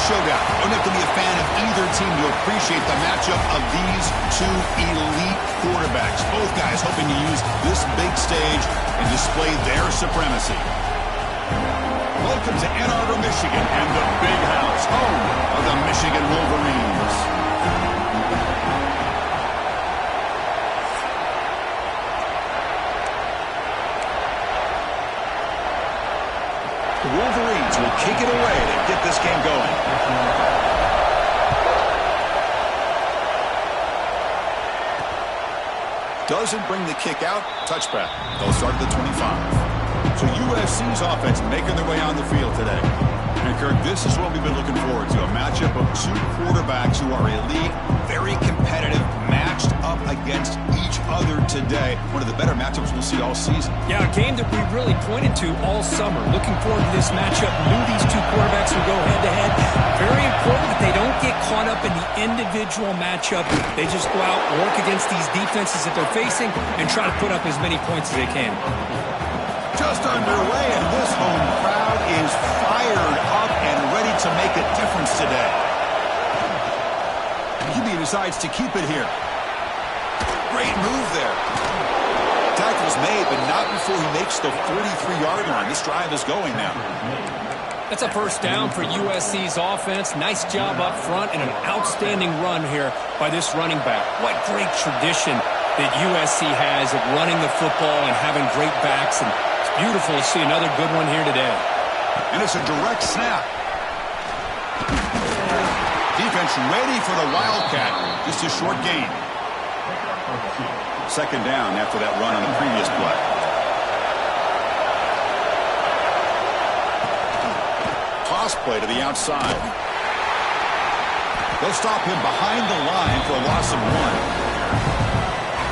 showdown. You don't have to be a fan of either team to appreciate the matchup of these two elite quarterbacks. Both guys hoping to use this big stage and display their supremacy. Welcome to Ann Arbor, Michigan, and the Big House, home of the Michigan Wolverines. The Wolverines will kick it away to get this game going. Doesn't bring the kick out. Touchback. They'll start at the 25. So USC's offense making their way on the field today. And Kirk, this is what we've been looking forward to. A matchup of two quarterbacks who are elite, very competitive, matched up against each other today. One of the better matchups we'll see all season. Yeah, a game that we really pointed to all summer. Looking forward to this matchup. Knew these two quarterbacks would go head-to-head. Very important that they don't get caught up in the individual matchup. They just go out, work against these defenses that they're facing, and try to put up as many points as they can. Just underway, and this home crowd is fired up and ready to make a difference today. QB decides to keep it here. Great move there. Tackle's made, but not before he makes the 43-yard line. This drive is going now. That's a first down for USC's offense. Nice job up front and an outstanding run here by this running back. What great tradition that USC has of running the football and having great backs, and it's beautiful to see another good one here today. And it's a direct snap. Defense ready for the Wildcat. Just a short gain. Second down after that run on the previous play. Toss play to the outside. They'll stop him behind the line for a loss of 1.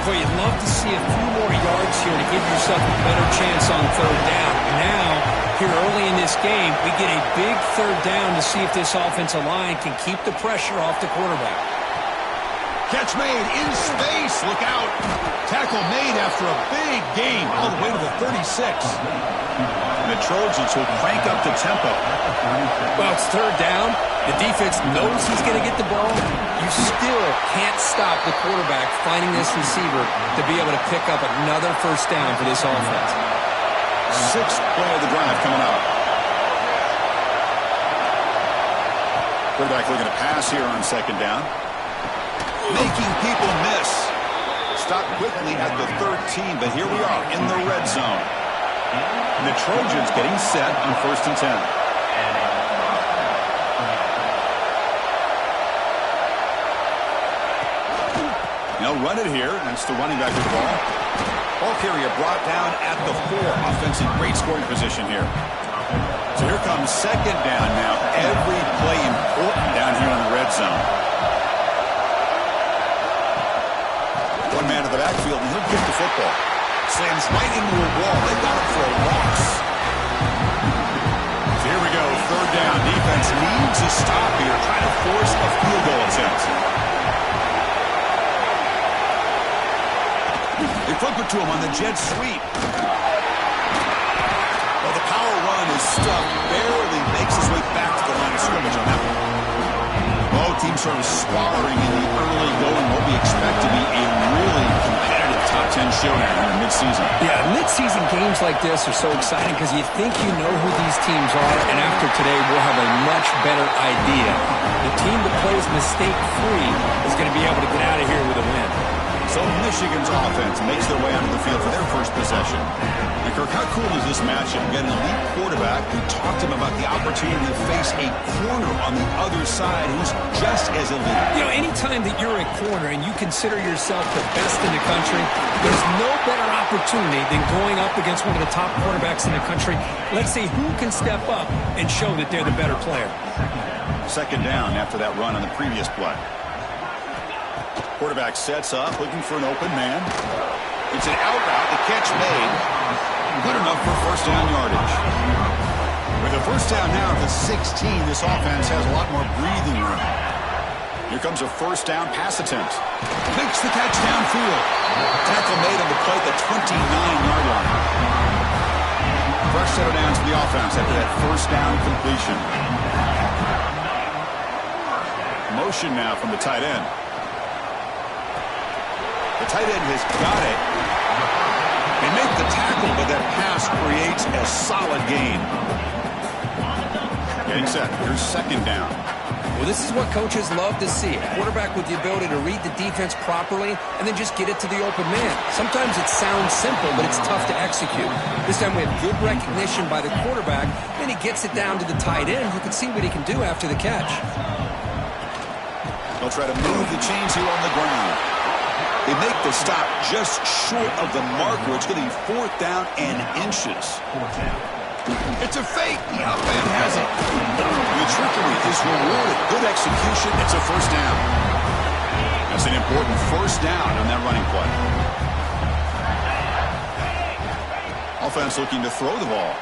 Well, you'd love to see a few more yards here to give yourself a better chance on third down. Now, here early in this game, we get a big third down to see if this offensive line can keep the pressure off the quarterback. Catch made in space. Look out. Tackle made after a big gain all the way to the 36. And the Trojans will crank up the tempo. Well, it's third down. The defense knows he's going to get the ball. You still can't stop the quarterback finding this receiver to be able to pick up another first down for this offense. Sixth play of the drive coming up. Quarterback looking to pass here on second down. Making people miss. Stopped quickly at the 13, but here we are in the red zone. And the Trojans getting set on 1st and 10. They'll run it here, and it's the running back with the ball. Ball carrier brought down at the 4. Offensive great scoring position here. So here comes second down now. Every play important down here in the red zone. One man to the backfield, and he'll get the football. Slams right into a wall. They got it for a loss. So here we go, third down. Defense needs a stop here, trying to force a field goal attempt. They flip it to him on the jet sweep. Well, the power run is stuck. Barely makes his way back to the line of scrimmage on that one. Both teams sort of squabbling in the early going. What we expect to be a really competitive top 10 showdown here in midseason. Yeah, midseason games like this are so exciting because you think you know who these teams are, and after today we'll have a much better idea. The team that plays mistake-free is going to be able to get out of here with a win. So Michigan's offense makes their way onto the field for their first possession. And Kirk, how cool is this matchup? You got an elite quarterback. We talked to him about the opportunity to face a corner on the other side who's just as elite. You know, anytime that you're a corner and you consider yourself the best in the country, there's no better opportunity than going up against one of the top quarterbacks in the country. Let's see who can step up and show that they're the better player. Second down after that run on the previous play. Quarterback sets up, looking for an open man. It's an out route, the catch made. Good enough for first down yardage. With a first down now at the 16, this offense has a lot more breathing room. Here comes a first down pass attempt. Makes the catch downfield. Tackle made on the play at the 29-yard line. Fresh set of downs for the offense after that first down completion. Motion now from the tight end. The tight end has got it. They make the tackle, but that pass creates a solid gain. Getting set. Here's second down. Well, this is what coaches love to see. A quarterback with the ability to read the defense properly and then just get it to the open man. Sometimes it sounds simple, but it's tough to execute. This time we have good recognition by the quarterback, and he gets it down to the tight end who can see what he can do after the catch. They'll try to move the chains here on the ground. They make the stop just short of the marker. It's going to be 4th down and inches. It's a fake. The outman has it. The trickery is rewarded. Good execution. It's a first down. That's an important first down on that running play. Offense looking to throw the ball.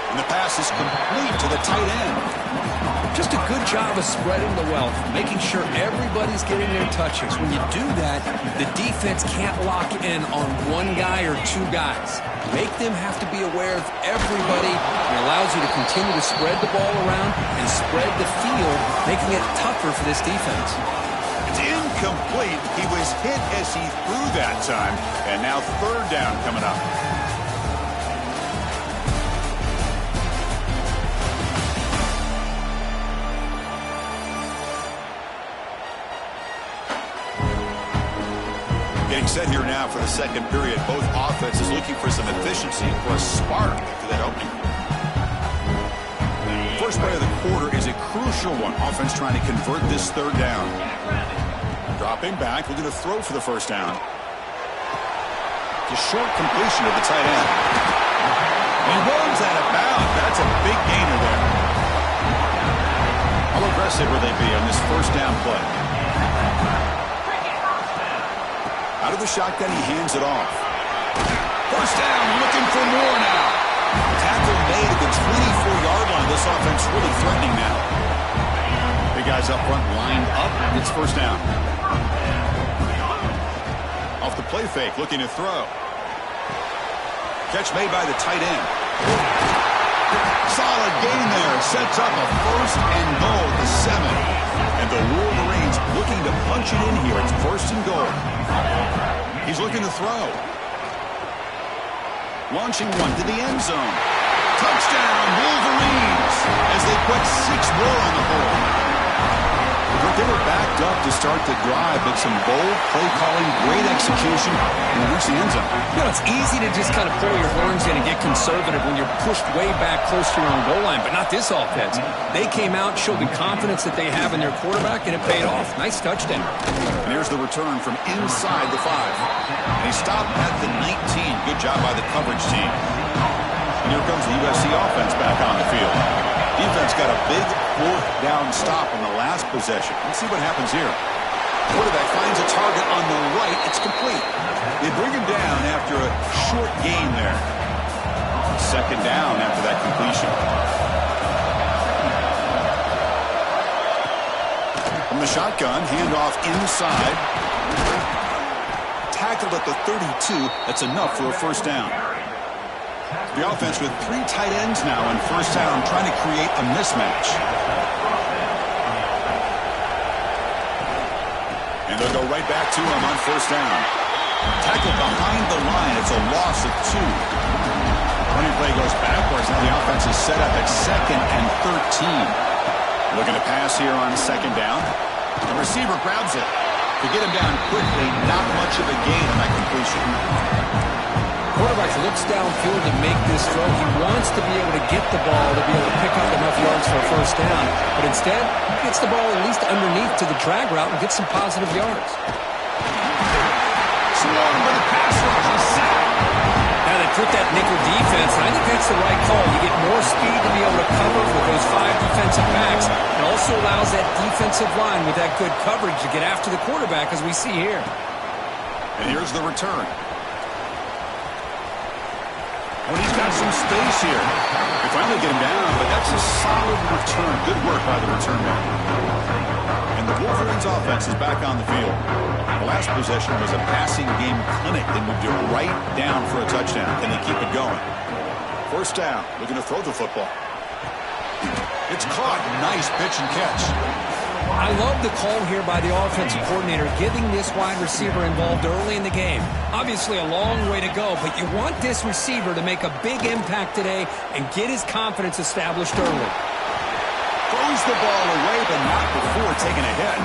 And the pass is complete to the tight end. Just a good job of spreading the wealth, making sure everybody's getting their touches. When you do that, the defense can't lock in on one guy or two guys. Make them have to be aware of everybody. It allows you to continue to spread the ball around and spread the field, making it tougher for this defense. It's incomplete. He was hit as he threw that time. And now 3rd down coming up. Getting set here now for the second period. Both offenses looking for some efficiency, for a spark after that opening. First play of the quarter is a crucial one. Offense trying to convert this 3rd down. Dropping back, looking to throw for the first down. Just short completion of the tight end. He runs out of bounds. That's a big gainer there. How aggressive will they be on this first down play? Out of the shotgun, he hands it off. First down, looking for more now. Tackle made at the 24-yard line. This offense really threatening now. Big guys up front lined up. It's first down. Off the play fake, looking to throw. Catch made by the tight end. Solid gain there. Sets up a 1st and goal at the 7. And the Wolverines looking to punch it in here. It's 1st and goal. He's looking to throw. Launching one to the end zone. Touchdown, Wolverines, as they put 6 more on the board. But they were backed up to start the drive, but some bold play calling, great execution, and reach the end zone. You know, it's easy to just kind of pull your horns in and get conservative when you're pushed way back close to your own goal line, but not this offense. They came out, showed the confidence that they have in their quarterback, and it paid off. Nice touchdown. And here's the return from inside the 5. And he stopped at the 19. Good job by the coverage team. And here comes the USC offense back on the field. Defense got a big 4th down stop on the last possession. Let's see what happens here. Quarterback finds a target on the right. It's complete. They bring him down after a short gain there. 2nd down after that completion. From the shotgun, handoff inside. Tackled at the 32. That's enough for a first down. The offense with 3 tight ends now on first down, trying to create a mismatch. And they'll go right back to him on first down. Tackled behind the line. It's a loss of 2. Running play goes backwards. Now the offense is set up at 2nd and 13. Looking to pass here on 2nd down. The receiver grabs it. To get him down quickly, not much of a gain on that completion. Quarterback looks downfield to make this throw. He wants to be able to get the ball to be able to pick up enough yards for a first down. But instead, he gets the ball at least underneath to the drag route and gets some positive yards. Swarmed with a pass rush. He's sacked. Now they put that nickel defense, and I think that's the right call. You get more speed to be able to cover with those 5 defensive backs. It also allows that defensive line with that good coverage to get after the quarterback, as we see here. And here's the return. When he's got some space here. They finally get him down, but that's a solid return. Good work by the return man. And the Wolverines offense is back on the field. The last possession was a passing game clinic. They moved it right down for a touchdown. Can they keep it going? First down, looking to throw the football. It's caught. Nice pitch and catch. I love the call here by the offensive coordinator, getting this wide receiver involved early in the game. Obviously a long way to go, but you want this receiver to make a big impact today and get his confidence established early. Throws the ball away, but not before taking a hit.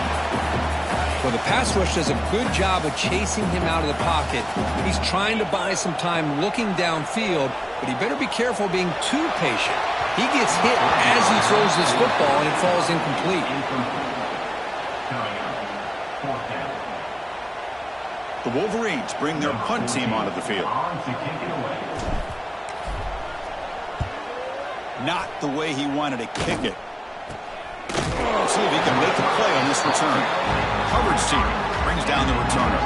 Well, the pass rush does a good job of chasing him out of the pocket. He's trying to buy some time looking downfield, but he better be careful being too patient. He gets hit as he throws this football, and it falls incomplete. The Wolverines bring their punt team onto the field. Not the way he wanted to kick it. Let's see if he can make the play on this return. Coverage team brings down the returner.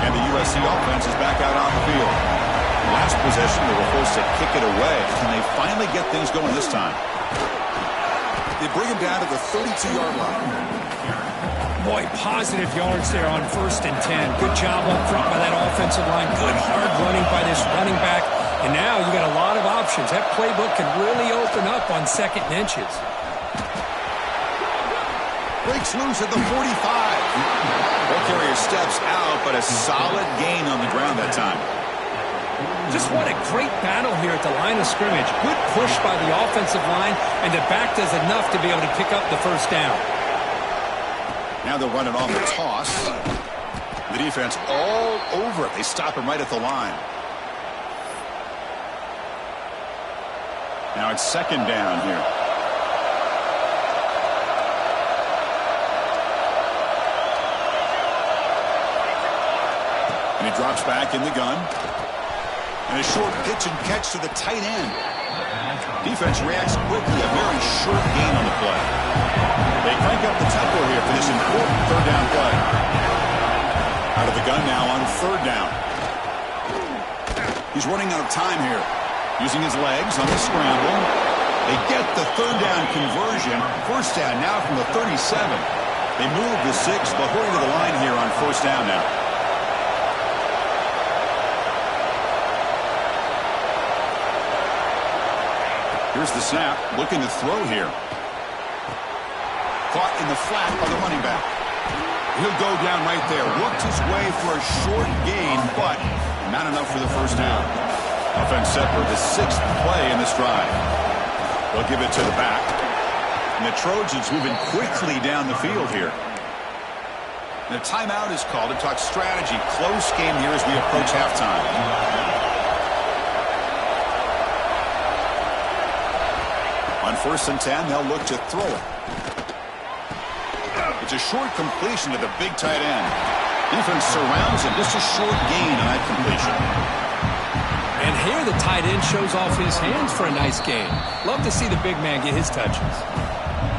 And the USC offense is back out on the field. Last possession, they were forced to kick it away. Can they finally get things going this time? They bring him down to the 32-yard line. Boy, positive yards there on 1st and 10. Good job up front by that offensive line. Good hard running by this running back. And now you got a lot of options. That playbook can really open up on 2nd and inches. Breaks loose at the 45. Ball carrier steps out, but a solid gain on the ground that time. Just what a great battle here at the line of scrimmage. Good push by the offensive line, and the back does enough to be able to pick up the 1st down. Now they'll run it on the toss. The defense all over it. They stop him right at the line. Now it's 2nd down here. And he drops back in the gun. And a short pitch and catch to the tight end. Defense reacts quickly. A very short gain on the play. They crank up the tempo here for this important 3rd down play. Out of the gun now on 3rd down. He's running out of time here. Using his legs on the scramble. They get the 3rd down conversion. 1st down now from the 37. They move the 6. They'll hurry to the line here on 1st down now. Here's the snap, looking to throw here. Caught in the flat by the running back. He'll go down right there. Worked his way for a short gain, but not enough for the 1st down. Offense set for the 6th play in this drive. They'll give it to the back. And the Trojans moving quickly down the field here. And a timeout is called to talk strategy. Close game here as we approach halftime. On 1st and 10, they'll look to throw it. It's a short completion to the big tight end. Defense surrounds him. Just a short gain on that completion. And here the tight end shows off his hands for a nice gain. Love to see the big man get his touches.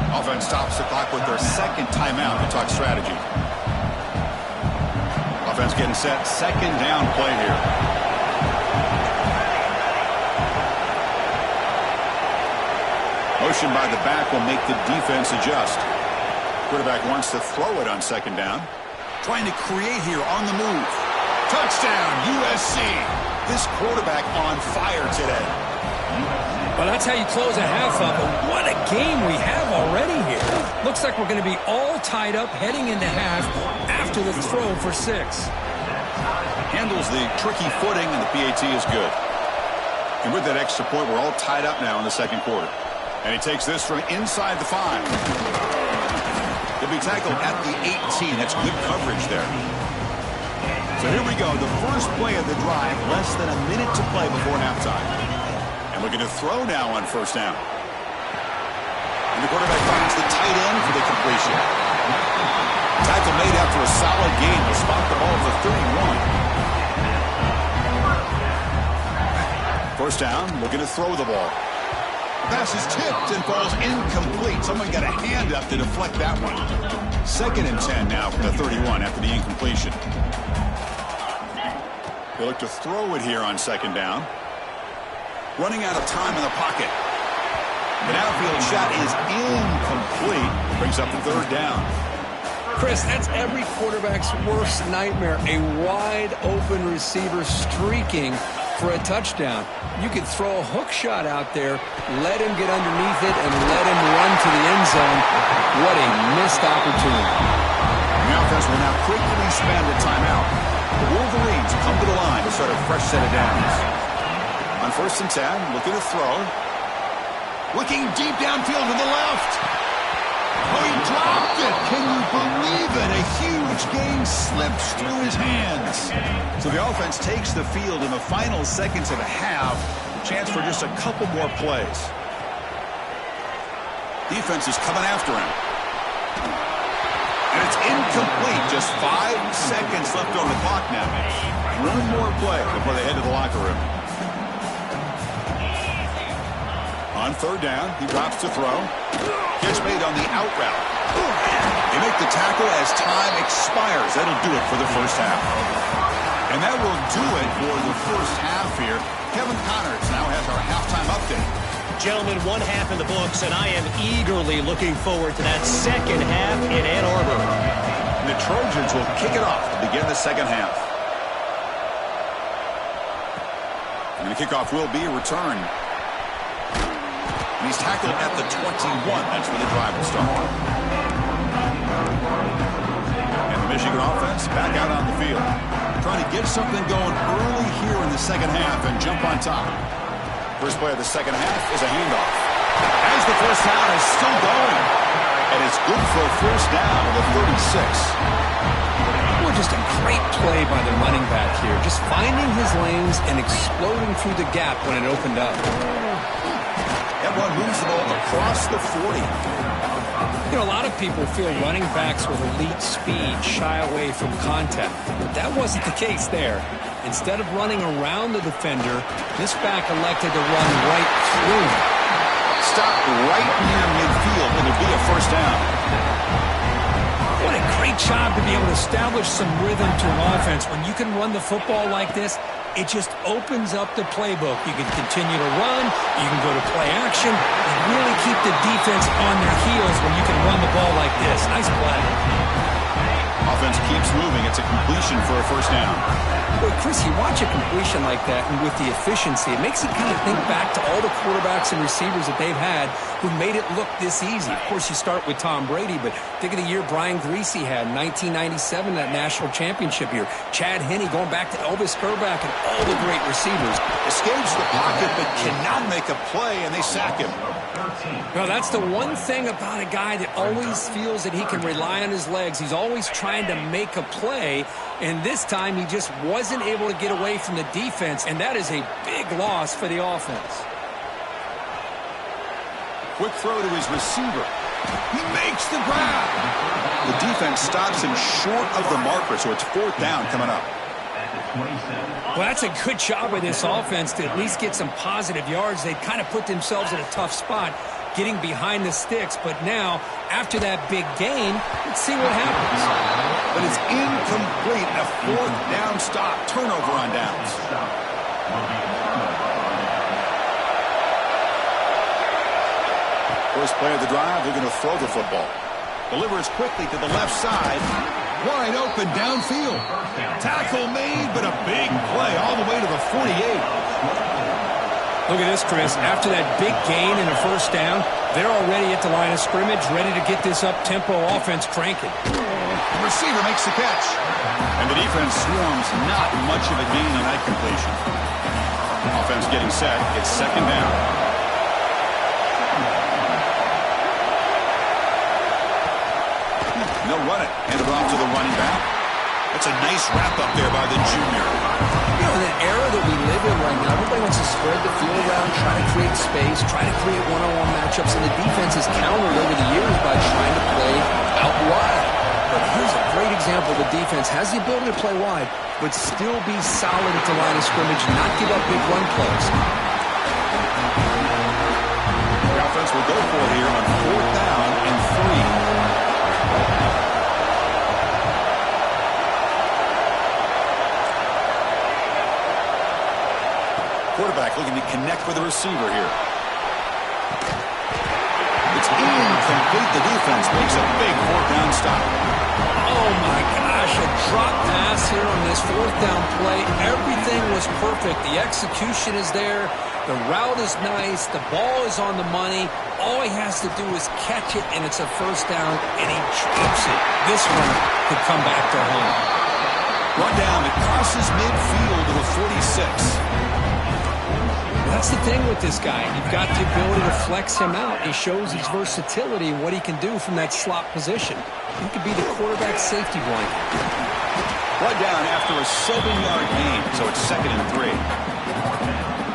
Offense stops the clock with their 2nd timeout to talk strategy. Offense getting set. 2nd down play here. Motion by the back will make the defense adjust. Quarterback wants to throw it on 2nd down. Trying to create here on the move. Touchdown, USC. This quarterback on fire today. Well, that's how you close a half up. But what a game we have already here. Looks like we're going to be all tied up heading into half after the throw for 6. Handles the tricky footing, and the PAT is good. And with that extra point, we're all tied up now in the 2nd quarter. And he takes this from inside the 5. He'll be tackled at the 18. That's good coverage there. So here we go. The first play of the drive. Less than a minute to play before halftime. And looking to throw now on 1st down. And the quarterback finds the tight end for the completion. Tackle made after a solid gain. Will spot the ball at the 31. 1st down. Looking to throw the ball. Pass is tipped and falls incomplete. Someone got a hand up to deflect that one. 2nd and 10 now from the 31 after the incompletion. They look to throw it here on 2nd down. Running out of time in the pocket. The downfield shot is incomplete. Brings up the 3rd down. Chris, that's every quarterback's worst nightmare. A wide open receiver streaking for a touchdown. You could throw a hook shot out there, let him get underneath it, and let him run to the end zone. What a missed opportunity. The offense will now quickly spend a timeout. The Wolverines come to the line to start a fresh set of downs. On 1st and 10, looking to throw. Looking deep downfield to the left. Oh, he dropped it. Can you believe it? A huge gain slips through his hands. So the offense takes the field in the final seconds of the half. Chance for just a couple more plays. Defense is coming after him. And it's incomplete. Just 5 seconds left on the clock now. One more play before they head to the locker room. On 3rd down, he drops to throw. Catch made on the out route. They make the tackle as time expires. That'll do it for the first half. And that will do it for the first half here. Kevin Connors now has our halftime update. Gentlemen, 1 half in the books, and I am eagerly looking forward to that second half in Ann Arbor. The Trojans will kick it off to begin the second half. And the kickoff will be a return. And he's tackled at the 21. That's where the drive will start. And the Michigan offense back out on the field. Trying to get something going early here in the second half and jump on top. First play of the second half is a handoff. As the first down is still going. And it's good for a first down at the 36. Well, just a great play by the running back here. Just finding his lanes and exploding through the gap when it opened up. That one moves the ball across the 40. You know, a lot of people feel running backs with elite speed shy away from contact. But that wasn't the case there. Instead of running around the defender, this back elected to run right through him. Stop right near midfield, and it'll be a first down. What a great job to be able to establish some rhythm to an offense. When you can run the football like this, it just opens up the playbook. You can continue to run, you can go to play action, and really keep the defense on their heels when you can run the ball like this. Nice play. Offense keeps moving. It's a completion for a first down. Well, Chris, you watch a completion like that, and with the efficiency, it makes you kind of think back to all the quarterbacks and receivers that they've had who made it look this easy. Of course, you start with Tom Brady, but think of the year Brian Griese had in 1997, that national championship year. Chad Henne, going back to Elvis Grbac and all the great receivers. Escapes the pocket, but cannot make a play, and they sack him. Well, that's the one thing about a guy that always feels that he can rely on his legs. He's always trying to make a play, and this time he just wasn't able to get away from the defense, and that is a big loss for the offense. Quick throw to his receiver. He makes the grab. The defense stops him short of the marker, so it's 4th down coming up. Well, that's a good job by this offense to at least get some positive yards. They kind of put themselves in a tough spot getting behind the sticks. But now, after that big gain, let's see what happens. But it's incomplete. A 4th down stop. Turnover on downs. First play of the drive, they're going to throw the football. Delivers quickly to the left side. Wide open downfield. Tackle made, but a big play all the way to the 48. Look at this, Chris. After that big gain and a first down, they're already at the line of scrimmage, ready to get this up-tempo offense cranking. The receiver makes the catch. And the defense swarms not much of a gain on that completion. Offense getting set. It's 2nd down. They'll run it. Hand it off to the running back. That's a nice wrap-up there by the junior. You know, in the era that we live in right now, everybody wants to spread the field around, try to create space, try to create one-on-one matchups, and the defense has countered over the years by trying to play out wide. But here's a great example. The defense has the ability to play wide, but still be solid at the line of scrimmage, not give up big run plays. The offense will go for it here on 4th down and 3. Quarterback looking to connect with the receiver here. It's incomplete. The defense makes a big 4th down stop. Oh, my gosh, a drop pass here on this 4th down play. Everything Everything was perfect. The execution is there. The route is nice. The ball is on the money. All he has to do is catch it, and it's a first down, and he drops it. This one could come back to home. Run down. It crosses midfield to the 46. That's the thing with this guy. You've got the ability to flex him out. He shows his versatility and what he can do from that slot position. He could be the quarterback safety blanket. Run down after a 7-yard gain, so it's 2nd and 3.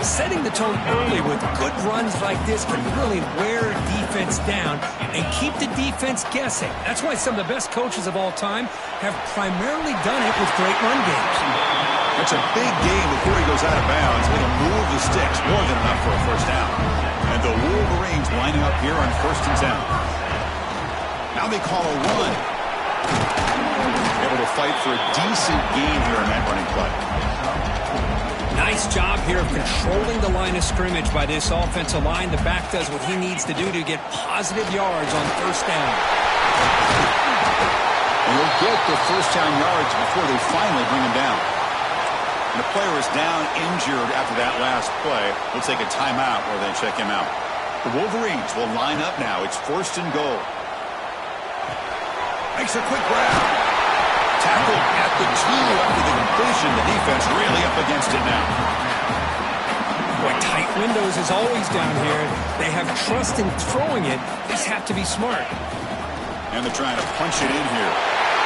Setting the tone early with good runs like this can really wear defense down and keep the defense guessing. That's why some of the best coaches of all time have primarily done it with great run games. That's a big game before he goes out of bounds. It'll move the sticks more than enough for a first down. And the Wolverines lining up here on 1st and 10. Now they call a run. Able to fight for a decent gain here in that running play. Nice job here of controlling the line of scrimmage by this offensive line. The back does what he needs to do to get positive yards on 1st down. And he'll get the first down yards before they finally bring him down. And the player is down injured after that last play. We'll take a timeout or then check him out. The Wolverines will line up now. It's 1st and goal. Makes a quick grab. Tackled at the 2 after the completion. The defense really up against it now. Boy, tight windows is always down here. They have trust in throwing it. They just have to be smart. And they're trying to punch it in here.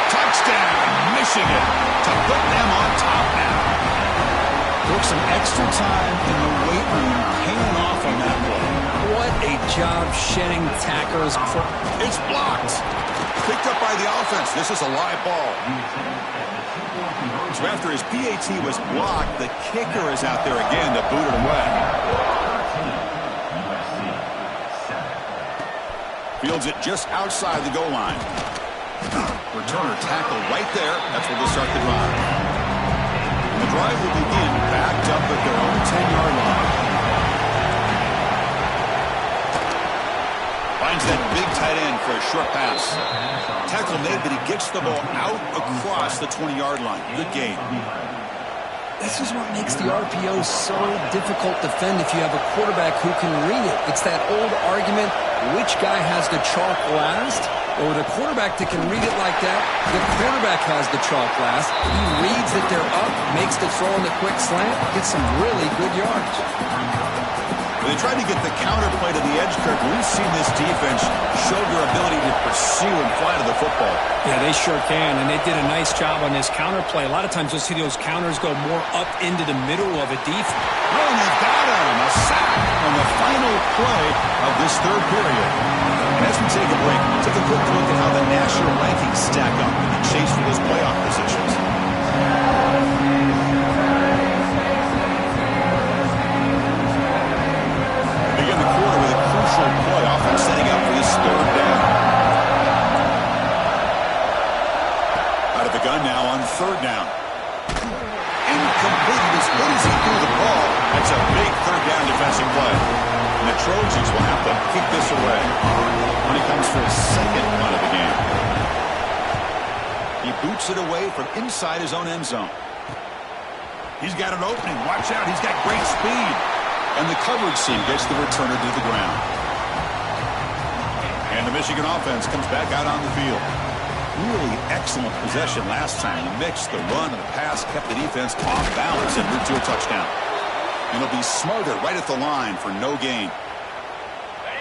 Touchdown, Michigan, to put them on top now. Took some extra time in the weight room, paying off on that play. What a job shedding tackles. It's blocked. Picked up by the offense. This is a live ball. So after his PAT was blocked, the kicker is out there again to boot it away. Fields it just outside the goal line. Returner tackle right there. That's where they'll start the drive. And the drive will begin backed up at their own 10-yard line. Finds that big tight end for a short pass. Tackle made, but he gets the ball out across the 20-yard line. Good game. This is what makes the RPO so difficult to defend if you have a quarterback who can read it. It's that old argument, which guy has the chalk last? Or the quarterback that can read it like that, the quarterback has the chalk last. He reads that they're up, makes the throw in the quick slant, gets some really good yards. They tried to get the counterplay to the edge curve. We've seen this defense show their ability to pursue and fly to the football. Yeah, they sure can, and they did a nice job on this counterplay. A lot of times you'll see those counters go more up into the middle of a defense. Oh, and they've got him. A sack on the final play of this 3rd period. And as we take a break, take a quick look at how the national rankings stack up in the chase for those playoff positions. Begin the quarter with a crucial play, offense setting up for this 3rd down. Out of the gun now on 3rd down. Incomplete. As good as he threw the ball, that's a big 3rd down defensive play. And the Trojans will have to kick this away when he comes for his 2nd run of the game. He boots it away from inside his own end zone. He's got an opening. Watch out. He's got great speed. And the coverage team gets the returner to the ground. And the Michigan offense comes back out on the field. Really excellent possession last time. The mix, the run, and the pass kept the defense off balance and moved to a touchdown. And he'll be smarter right at the line for no gain.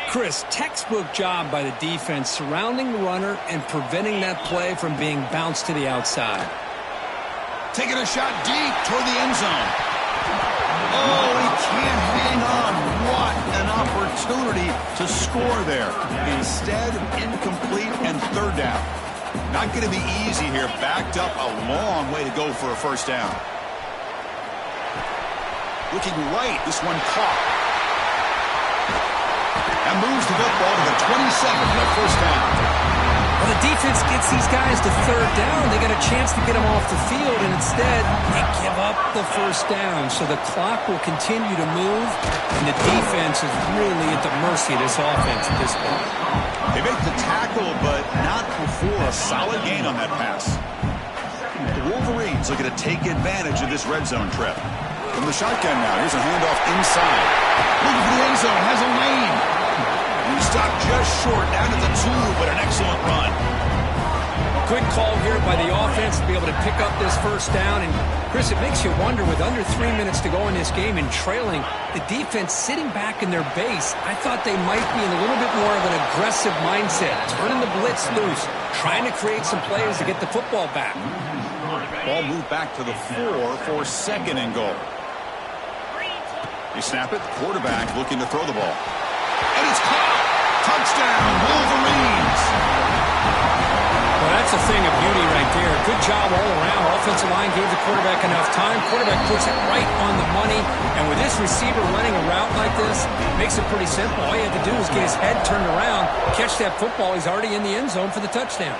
Chris, textbook job by the defense surrounding the runner and preventing that play from being bounced to the outside. Taking a shot deep toward the end zone. Oh, he can't hang on. What an opportunity to score there. Instead, incomplete and 3rd down. Not going to be easy here. Backed up a long way to go for a first down. Looking right, this one caught. And moves the football to the 27 for the first down. Well, the defense gets these guys to 3rd down. They got a chance to get them off the field, and instead they give up the first down. So the clock will continue to move, and the defense is really at the mercy of this offense at this point. They make the tackle, but not before a solid gain on that pass. The Wolverines Wolverines looking to take advantage of this red zone trip. From the shotgun now, here's a handoff inside. Looking for the end zone, has a lane. And he stopped just short, down at the 2, but an excellent run. Good call here by the offense to be able to pick up this first down. And, Chris, it makes you wonder, with under 3 minutes to go in this game and trailing, the defense sitting back in their base, I thought they might be in a little bit more of an aggressive mindset, turning the blitz loose, trying to create some plays to get the football back. Ball moved back to the 4 for second and goal. They snap it, quarterback looking to throw the ball. And it's caught! Touchdown, Wolverines! Well, that's a thing of beauty right there. Good job all around. Offensive line gave the quarterback enough time. Quarterback puts it right on the money. And with this receiver running a route like this, it makes it pretty simple. All you have to do is get his head turned around, catch that football. He's already in the end zone for the touchdown.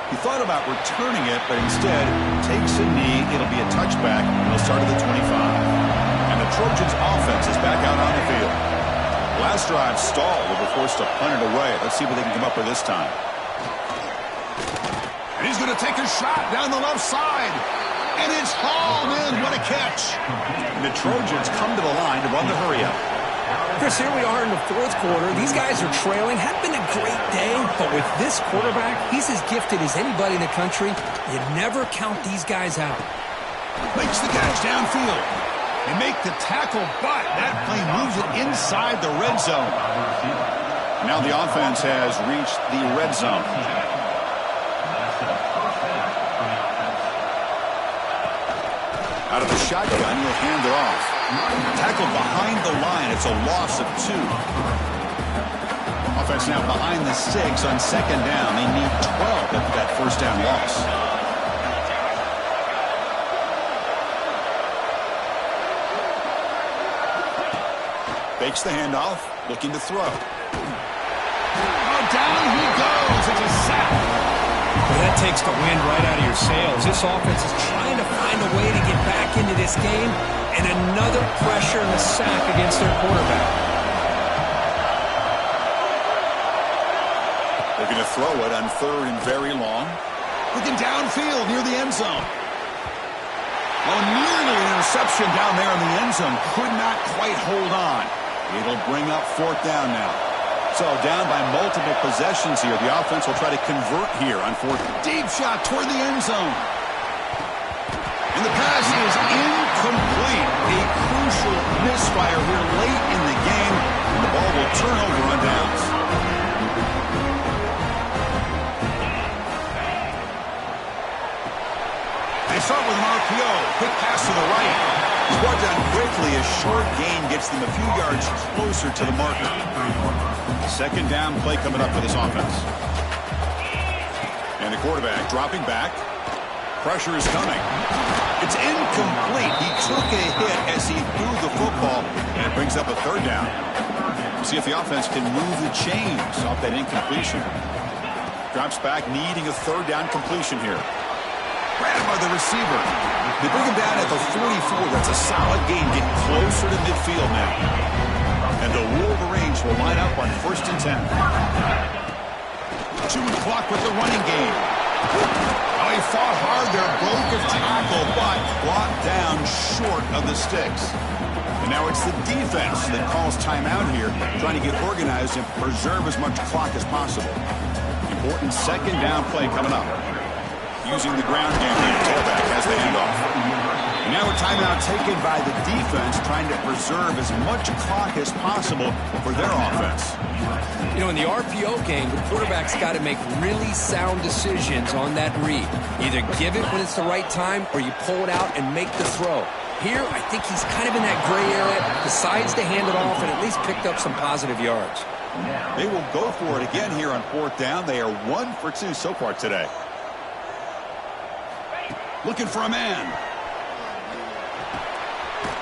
He thought about returning it, but instead takes a knee. It'll be a touchback. He'll start at the 25. And the Trojans' offense is back out on the field. Last drive stalled. They were forced to punt it away. Let's see what they can come up with this time. And he's going to take a shot down the left side. And it's hauled in. What a catch. And the Trojans come to the line to run the hurry-up. Chris, here we are in the fourth quarter. These guys are trailing. Had been a great day, but with this quarterback, he's as gifted as anybody in the country. You never count these guys out. Makes the catch downfield. They make the tackle, but that play moves it inside the red zone. Now the offense has reached the red zone. Out of the shotgun, he'll hand it off. Tackled behind the line. It's a loss of 2. Offense now behind the 6 on second down. They need 12 after that first down loss. Fakes the handoff, looking to throw. Oh, down he goes. It's a sack. Well, that takes the wind right out of your sails. This offense is trying to find a way to get back into this game, and another pressure and a sack against their quarterback. They're going to throw it on 3rd and very long. Looking downfield near the end zone. Well, nearly an interception down there in the end zone. Could not quite hold on. It'll bring up 4th down now. So down by multiple possessions here. The offense will try to convert here on 4th. Deep shot toward the end zone. And the pass is incomplete. A crucial misfire here late in the game. And the ball will turn over on downs. They start with an RPO. Quick pass to the right. It's brought down quickly. A short gain gets them a few yards closer to the marker. Second down play coming up for this offense. And the quarterback dropping back. Pressure is coming. It's incomplete. He took a hit as he threw the football, and it brings up a 3rd down. See if the offense can move the chains off that incompletion. Drops back, needing a 3rd down completion here. Grabbed by the receiver. They bring him down at the 44. That's a solid gain. Getting closer to midfield now. And the Wolverines will line up on 1st and 10. Chewing the clock with the running game. Oh, he fought hard there. Broke a tackle, but brought down short of the sticks. And now it's the defense that calls timeout here, trying to get organized and preserve as much clock as possible. Important second down play coming up. Using the ground game here. Tailback has the handoff. And now a timeout taken by the defense, trying to preserve as much clock as possible for their offense. You know, in the RPO game, the quarterback's got to make really sound decisions on that read. Either give it when it's the right time, or you pull it out and make the throw. Here, I think he's kind of in that gray area, decides to hand it off, and at least picked up some positive yards. They will go for it again here on 4th down. They are 1 for 2 so far today. Looking for a man.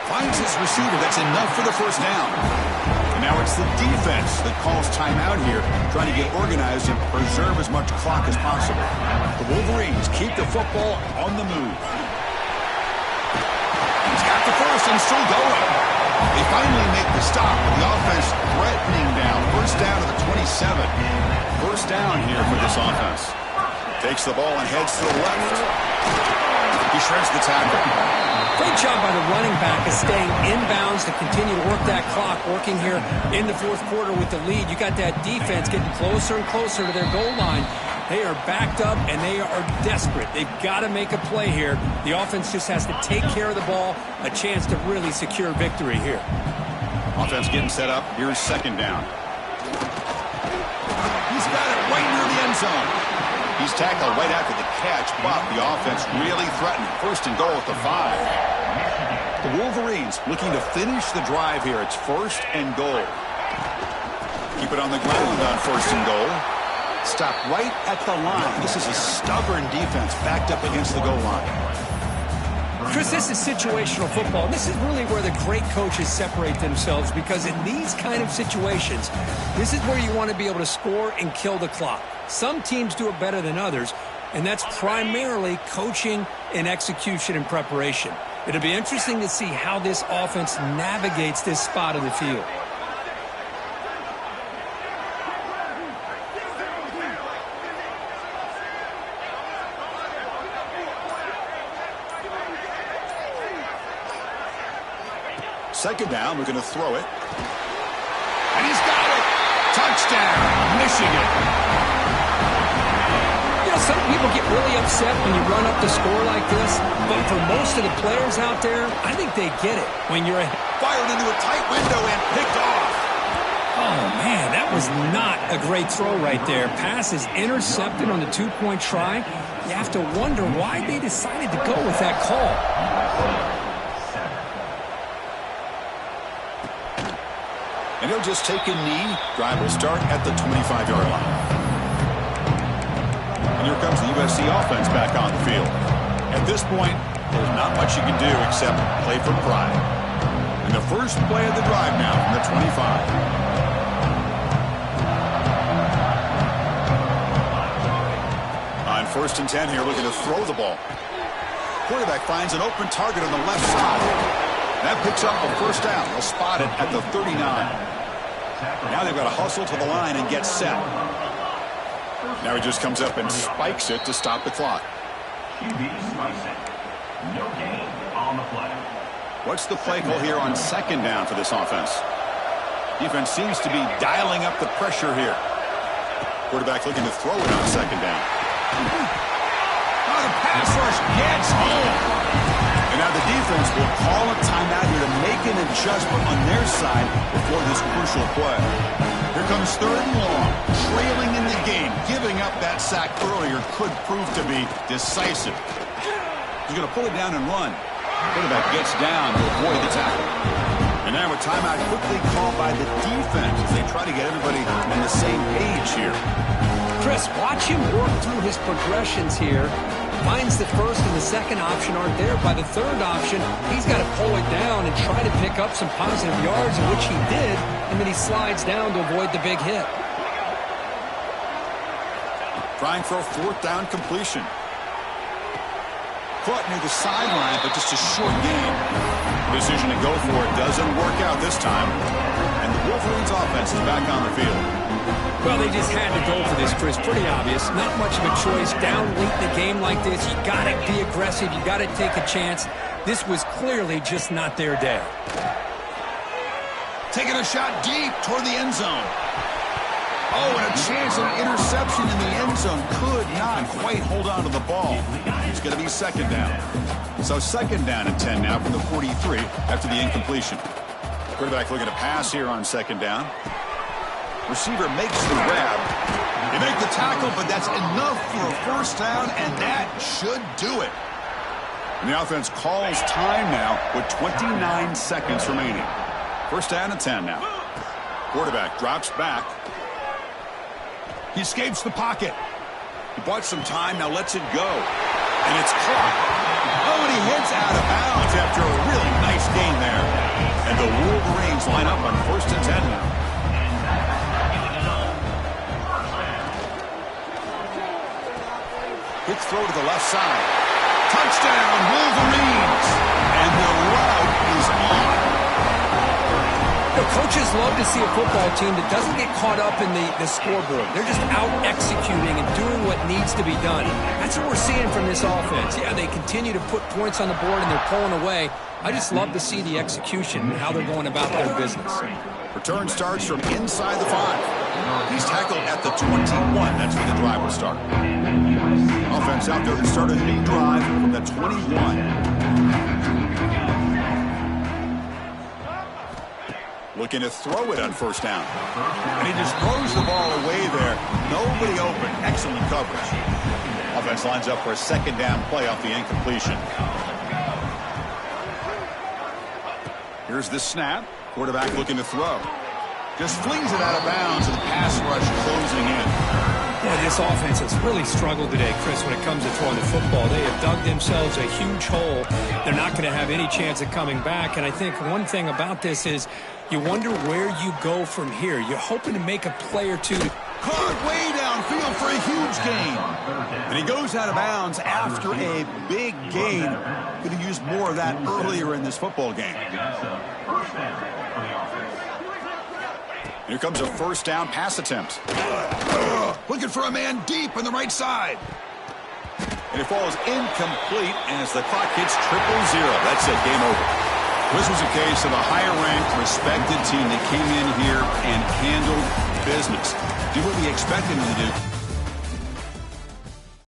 Finds his receiver. That's enough for the first down. And now it's the defense that calls timeout here, trying to get organized and preserve as much clock as possible. The Wolverines keep the football on the move. He's got the first and still going. They finally make the stop, with the offense threatening down. First down to the 27. First down here for this offense. Takes the ball and heads to the left. He shreds the tackle. Great job by the running back of staying inbounds to continue to work that clock, working here in the fourth quarter with the lead. You got that defense getting closer and closer to their goal line. They are backed up, and they are desperate. They've got to make a play here. The offense just has to take care of the ball, a chance to really secure victory here. Offense getting set up. Here's second down. He's got it right near the end zone. He's tackled right after the catch, but the offense really threatened. First and goal at the 5. The Wolverines looking to finish the drive here. It's first and goal. Keep it on the ground on first and goal. Stop right at the line. This is a stubborn defense backed up against the goal line. Chris, this is situational football. This is really where the great coaches separate themselves, because in these kind of situations, this is where you want to be able to score and kill the clock. Some teams do it better than others, and that's primarily coaching and execution and preparation. It'll be interesting to see how this offense navigates this spot of the field. Second down, we're going to throw it. And he's got it! Touchdown, Michigan! You know, some people get really upset when you run up the score like this, but for most of the players out there, I think they get it. When you're fired into a tight window and picked off. Oh, man, that was not a great throw right there. Pass is intercepted on the two-point try. You have to wonder why they decided to go with that call. And he'll just take a knee. Drive will start at the 25-yard line. And here comes the USC offense back on the field. At this point, there's not much you can do except play for pride. And the first play of the drive now from the 25. On first and 10 here, looking to throw the ball. Quarterback finds an open target on the left side. That picks up a first down. They'll spot it at the 39. Now they've got to hustle to the line and get set. Now he just comes up and spikes it to stop the clock. No gain on the play. What's the play call here on second down for this offense? Defense seems to be dialing up the pressure here. Quarterback looking to throw it on second down. Oh, the pass rush gets home. And now the defense will call a timeout here to make an adjustment on their side before this crucial play. Here comes third and long, trailing in the game. Giving up that sack earlier could prove to be decisive. He's going to pull it down and run. Quarterback gets down to avoid the tackle. And now a timeout quickly called by the defense as they try to get everybody on the same page here. Chris, watch him work through his progressions here. Finds the first and the second option aren't there. By the third option, he's got to pull it down and try to pick up some positive yards, which he did, and then he slides down to avoid the big hit. Trying for a fourth down completion. Caught near the sideline, but just a short gain. Decision to go for it doesn't work out this time. And the Wolverines offense is back on the field. Well, they just had to go for this, Chris. Pretty obvious. Not much of a choice. Down late in the game like this, you got to be aggressive. You got to take a chance. This was clearly just not their day. Taking a shot deep toward the end zone. Oh, and a chance of interception in the end zone. Could not quite hold on to the ball. It's going to be second down. So second down and 10 now from the 43 after the incompletion. Quarterback looking to pass here on second down. Receiver makes the grab. They make the tackle, but that's enough for a first down, and that should do it. And the offense calls time now with 29 seconds remaining. First down and 10 now. Quarterback drops back. He escapes the pocket. He bought some time, now lets it go. And it's caught. Oh, and he heads out of bounds after a really nice gain there. And the Wolverines line up on first and 10 now. Quick throw to the left side. Touchdown, Wolverines. And the route is on. The coaches just love to see a football team that doesn't get caught up in the scoreboard. They're just out executing and doing what needs to be done. That's what we're seeing from this offense. Yeah, they continue to put points on the board and they're pulling away. I just love to see the execution and how they're going about their business. Return starts from inside the 5. He's tackled at the 21. That's where the drive will start. Offense out there to start a new drive from the 21. Looking to throw it on first down. And he just throws the ball away there. Nobody open. Excellent coverage. Offense lines up for a second down play off the incompletion. Here's the snap. Quarterback looking to throw. Just flings it out of bounds, and the pass rush closing in. Boy, this offense has really struggled today, Chris, when it comes to throwing the football. They have dug themselves a huge hole. They're not going to have any chance of coming back. And I think one thing about this is you wonder where you go from here. You're hoping to make a play or two. Caught way downfield for a huge gain. And he goes out of bounds after a big gain. Could have used more of that earlier in this football game. Here comes a first down pass attempt. Looking for a man deep on the right side. And it falls incomplete as the clock hits 000. That's it, game over. This was a case of a higher-ranked, respected team that came in here and handled business. Did what we expected them to do.